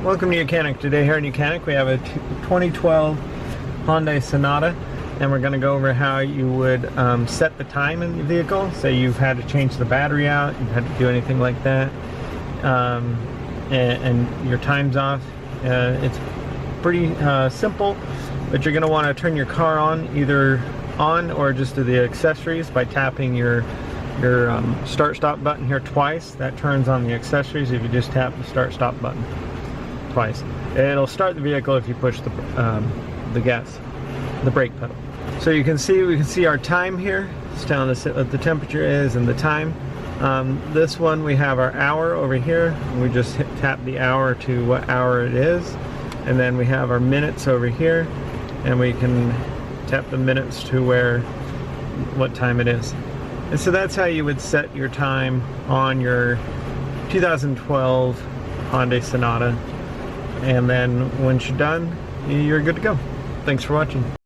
Welcome to YOUCANIC. Today here in YOUCANIC we have a 2012 Hyundai Sonata, and we're going to go over how you would set the time in the vehicle. Say you've had to change the battery out, you've had to do anything like that, and your time's off. It's pretty simple, but you're going to want to turn your car on, either on or just to the accessories by tapping your start-stop button here twice. That turns on the accessories. If you just tap the start-stop button twice, it'll start the vehicle if you push the gas, the brake pedal. So we can see our time here. It's telling us what the temperature is and the time. This one we have our hour over here. We just tap the hour to what hour it is, and then we have our minutes over here, and we can tap the minutes to what time it is. And so that's how you would set your time on your 2012 Hyundai Sonata. And then once you're done, you're good to go. Thanks for watching.